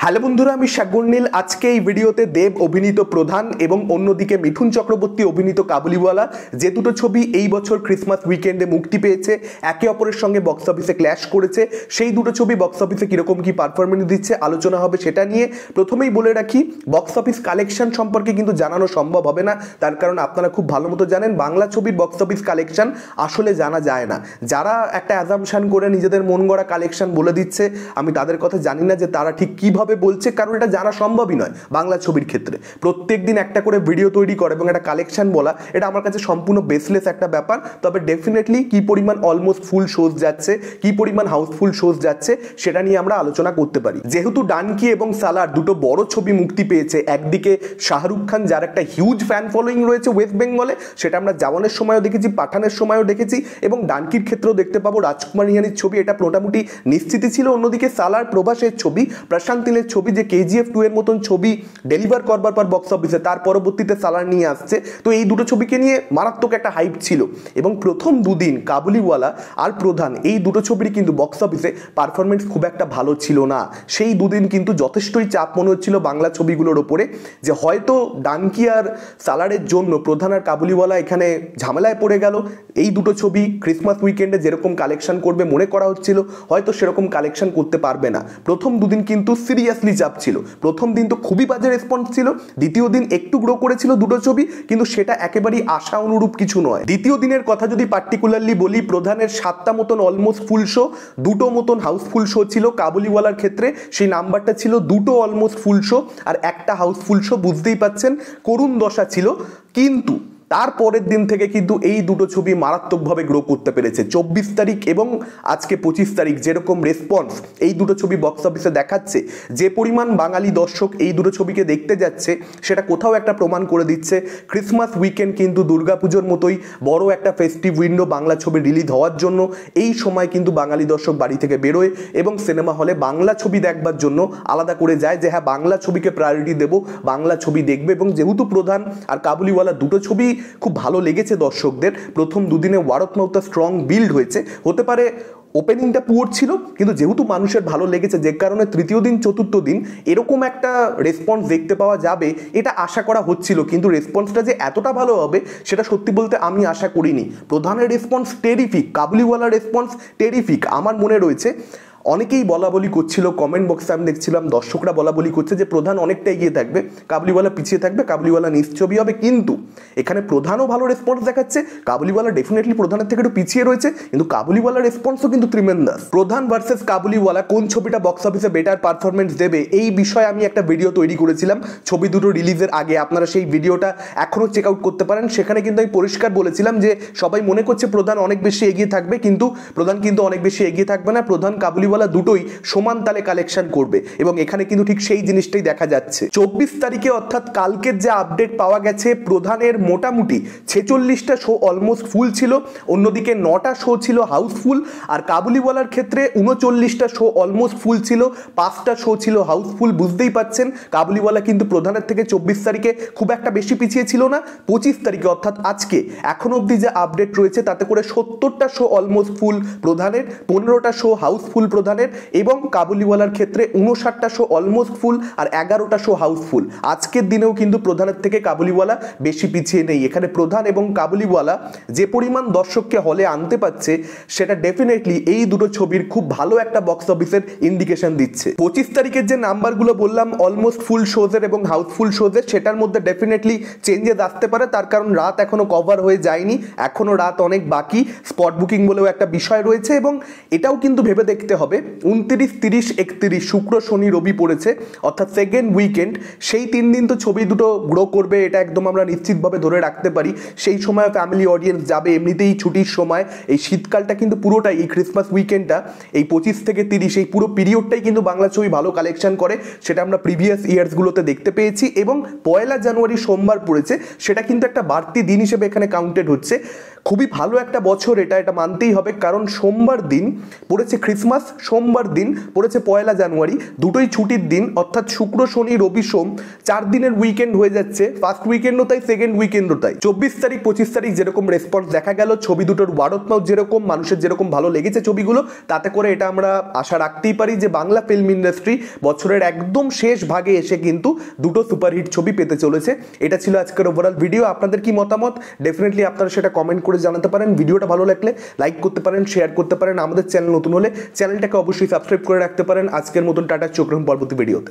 Hello বন্ধুরা, আমি সাগর নীল। আজকে এই ভিডিওতে দেব অভিনীত প্রধান এবং অন্যদিকে মিঠুন চক্রবর্তী অভিনীত কাবুলিওয়ালা, যে দুটো ছবি এই বছর ক্রিসমাস উইকেন্ডে মুক্তি পেয়েছে, একে অপরের সঙ্গে বক্স অফিসে ক্ল্যাশ করেছে, সেই দুটো ছবি বক্স অফিসে কীরকম কী পারফরমেন্স দিচ্ছে আলোচনা হবে সেটা নিয়ে। প্রথমেই বলে রাখি, বক্স অফিস কালেকশন সম্পর্কে কিন্তু জানানো সম্ভব হবে না, তার কারণ আপনারা খুব ভালো মতো জানেন বাংলা ছবির বক্স অফিস কালেকশন আসলে জানা যায় না। যারা একটা অ্যাজাম্পশন করে নিজেদের মন গড়া কালেকশন বলে দিচ্ছে, আমি তাদের কথা জানি না যে তারা ঠিক কীভাবে বলছে, কারণ এটা জানা সম্ভবই নয়। বাংলা ছবির ক্ষেত্রে প্রত্যেক দিন একটা করে ভিডিও তৈরি করে এবং একটা কালেকশন বলা, এটা আমার কাছে সম্পূর্ণ বেসলেস একটা ব্যাপার। তবে ডেফিনেটলি কি পরিমাণ অলমোস্ট ফুল শোজ যাচ্ছে, কি পরিমাণ হাউসফুল শোজ যাচ্ছে, সেটা নিয়ে আমরা আলোচনা করতে পারি। যেহেতু ডানকি এবং সালার দুটো বড় ছবি মুক্তি পেয়েছে, একদিকে শাহরুখ খান যার একটা হিউজ ফ্যান ফলোয়িং রয়েছে ওয়েস্ট বেঙ্গলে, সেটা আমরা জওয়ানের সময়ও দেখেছি, পাঠানের সময়ও দেখেছি, এবং ডানকির ক্ষেত্রেও দেখতে পাবো। রাজকুমার হিরানির ছবি এটা মোটামুটি নিশ্চিতই ছিল। অন্যদিকে সালার প্রভাসের ছবি, প্রশান্ত নীলের ছবি, যে KGF 2 এর মতন ছবি ডেলিভার করবার পর বক্স অফিসে তার পরবর্তীতে সালার নিয়ে আসছে, তো এই দুটো ছবিকে নিয়ে মারাত্মক একটা হাইপ ছিল। এবং প্রথম দুদিন কাবুলিওয়ালা আর প্রধান, এই দুটো ছবির কিন্তু বক্স অফিসে পারফরমেন্স খুব একটা ভালো ছিল না। সেই দুদিন কিন্তু যথেষ্টই চাপ মনে হচ্ছিল বাংলা ছবিগুলোর ওপরে, যে হয়তো ডানকি আর সালারের জন্য প্রধান আর কাবুলিওয়ালা এখানে ঝামেলায় পড়ে গেল। এই দুটো ছবি ক্রিসমাস উইকেন্ডে যেরকম কালেকশন করবে মনে করা হচ্ছিল, হয়তো সেরকম কালেকশন করতে পারবে না। প্রথম দুদিন কিন্তু সিরিয়াসলি চাপ ছিল। প্রথম দিন তো খুবই বাজে রেসপন্স ছিল, দ্বিতীয় দিন একটু গ্রো করেছিল দুটো ছবি, কিন্তু সেটা একেবারেই আশা অনুরূপ কিছু নয়। দ্বিতীয় দিনের কথা যদি পার্টিকুলারলি বলি, প্রধানের 7টা মতন অলমোস্ট ফুল শো, দুটো মতন হাউসফুল শো ছিল। কাবুলিওয়ালার ক্ষেত্রে সেই নাম্বারটা ছিল দুটো অলমোস্ট ফুল শো আর একটা হাউসফুল শো। বুঝতেই পাচ্ছেন করুণ দশা ছিল। কিন্তু তারপরের দিন থেকে কিন্তু এই দুটো ছবি মারাত্মকভাবে গ্রো করতে পেরেছে। 24 তারিখ এবং আজকে 25 তারিখ যেরকম রেসপন্স এই দুটো ছবি বক্স অফিসে দেখাচ্ছে, যে পরিমাণ বাঙালি দর্শক এই দুটো ছবিকে দেখতে যাচ্ছে, সেটা কোথাও একটা প্রমাণ করে দিচ্ছে ক্রিসমাস উইকেন্ড কিন্তু দুর্গাপুজোর মতোই বড় একটা ফেস্টিভ উইন্ডো বাংলা ছবি রিলিজ হওয়ার জন্য। এই সময় কিন্তু বাঙালি দর্শক বাড়ি থেকে বেরোয় এবং সিনেমা হলে বাংলা ছবি দেখবার জন্য আলাদা করে যায়, যে হ্যাঁ বাংলা ছবিকে প্রায়োরিটি দেব, বাংলা ছবি দেখবে। এবং যেহেতু প্রধান আর কাবুলিওয়ালা দুটো ছবি খুব ভালো লেগেছে দর্শকদের, প্রথম দুদিনে ওয়ার্ড অফ মাউথটা স্ট্রং বিল্ড হয়েছে। হতে পারে ওপেনিংটা পুয়ার ছিল, কিন্তু যেহেতু মানুষের ভালো লেগেছে, যে কারণে তৃতীয় দিন চতুর্থ দিন এরকম একটা রেসপন্স দেখতে পাওয়া যাবে এটা আশা করা হচ্ছিল। কিন্তু রেসপন্সটা যে এতটা ভালো হবে সেটা সত্যি বলতে আমি আশা করিনি। প্রধানের রেসপন্স টেরিফিক, কাবুলিওয়ালার রেসপন্স টেরিফিক। আমার মনে রয়েছে অনেকেই বলা বলি করছিল, কমেন্ট বক্সে আমি দেখছিলাম দর্শকরা বলা বলি করছে যে প্রধান অনেকটা এগিয়ে থাকবে, কাবুলিওয়ালা পিছিয়ে থাকবে, কাবুলিওয়ালা নিশ্চয়ই হবে। কিন্তু এখানে প্রধানও ভালো রেসপন্স দেখাচ্ছে, কাবুলিওয়ালা ডেফিনেটলি প্রধানের থেকে একটু পিছিয়ে রয়েছে, কিন্তু কাবুলিওয়ালার রেসপন্সও কিন্তু ট্রিমেন্ডাস। প্রধান ভার্সেস কাবুলিওয়ালা কোন ছবিটা বক্স অফিসে বেটার পারফরমেন্স দেবে, এই বিষয়ে আমি একটা ভিডিও তৈরি করেছিলাম ছবি দুটো রিলিজের আগে। আপনারা সেই ভিডিওটা এখনও চেক আউট করতে পারেন। সেখানে কিন্তু আমি পরিষ্কার বলেছিলাম যে সবাই মনে করছে প্রধান অনেক বেশি এগিয়ে থাকবে, কিন্তু প্রধান কিন্তু অনেক বেশি এগিয়ে থাকবে না। প্রধান কাবুলিওয়ালা দুটোই সমান তালে কালেকশন করবে এবং এখানে কিন্তু ঠিক সেই জিনিসটাই দেখা যাচ্ছে। 24 তারিখে অর্থাৎ কালকের যে আপডেট পাওয়া গেছে, প্রধানের মোটামুটি 46টা শো অলমোস্ট ফুল ছিল, অন্যদিকে 9টা শো ছিল হাউসফুল। আর কাবুলিওয়ালার ক্ষেত্রে 39টা শো অলমোস্ট ফুল ছিল, 5টা শো ছিল হাউসফুল। বুঝতেই পাচ্ছেন কাবুলিওয়ালা কিন্তু প্রধানের থেকে 24 তারিখে খুব একটা বেশি পিছিয়ে ছিল না। 25 তারিখে অর্থাৎ আজকে এখন অবধি যে আপডেট রয়েছে তাতে করে 70টা শো অলমোস্ট ফুল প্রধানের, 15টা শো হাউসফুল প্রধানের, এবং কাবুলিওয়ালার ক্ষেত্রে 59টা শো অলমোস্ট ফুল আর 11টা শো হাউসফুল। আজকের দিনেও কিন্তু প্রধানের থেকে কাবুলিওয়ালা বেশি পিছিয়ে নেই। এখানে প্রধান এবং কাবুলিওয়ালা যে পরিমাণ দর্শককে হলে আনতে পারছে, সেটা ডেফিনেটলি এই দুটো ছবির খুব ভালো একটা বক্স অফিসের ইন্ডিকেশন দিচ্ছে। 25 তারিখের যে নাম্বারগুলো বললাম অলমোস্ট ফুল শোজের এবং হাউসফুল শোজের, সেটার মধ্যে ডেফিনেটলি চেঞ্জেস আসতে পারে, তার কারণ রাত এখনো কভার হয়ে যায়নি, এখনো রাত অনেক বাকি। স্পট বুকিং বলেও একটা বিষয় রয়েছে এবং এটাও কিন্তু ভেবে দেখতে হবে 29, 30, 31 শুক্র শনি রবি পড়েছে, অর্থাৎ সেকেন্ড উইকেন্ড। সেই 3 দিন তো ছবি দুটো গ্রো করবে, এটা একদম আমরা নিশ্চিতভাবে ধরে রাখতে পারি। সেই সময় ফ্যামিলি অডিয়েন্স যাবে, এমনিতেই ছুটির সময়। এই শীতকালটা কিন্তু পুরোটাই, এই ক্রিসমাস উইকেন্ডটা, এই 25 থেকে 30 এই পুরো পিরিয়ডটাই কিন্তু বাংলা ছবি ভালো কালেকশন করে, সেটা আমরা প্রিভিয়াস ইয়ার্সগুলোতে দেখতে পেয়েছি। এবং 1 জানুয়ারি সোমবার পড়েছে, সেটা কিন্তু একটা বাড়তি দিন হিসেবে এখানে কাউন্টেড হচ্ছে। খুবই ভালো একটা বছর এটা মানতেই হবে, কারণ সোমবার দিন পড়েছে ক্রিসমাস, সোমবার দিন পড়েছে 1 জানুয়ারি, দুটোই ছুটির দিন, অর্থাৎ শুক্র শনি রবি সোম 4 দিনের উইকেন্ড হয়ে যাচ্ছে। ফার্স্ট উইকেন্ডও তাই, সেকেন্ড উইকেন্ডও তাই। 24 তারিখ 25 তারিখ যেরকম রেসপন্স দেখা গেল, ছবি দুটোর ওয়ারতনাও যেরকম, মানুষের যেরকম ভালো লেগেছে ছবিগুলো, তাতে করে এটা আমরা আশা রাখতেই পারি যে বাংলা ফিল্ম ইন্ডাস্ট্রি বছরের একদম শেষ ভাগে এসে কিন্তু দুটো সুপারহিট ছবি পেতে চলেছে। এটা ছিল আজকের ওভারঅল ভিডিও। আপনাদের কি মতামত ডেফিনেটলি আপনারা সেটা কমেন্ট করে জানাতে পারেন। ভিডিওটা ভালো লাগলে লাইক করতে পারেন, শেয়ার করতে পারেন। আমাদের চ্যানেল নতুন হলে চ্যানেলটাকে অবশ্যই সাবস্ক্রাইব করে রাখতে পারেন। আজকের মতন টাটা, চোখ রাখুন পরবর্তী ভিডিওতে।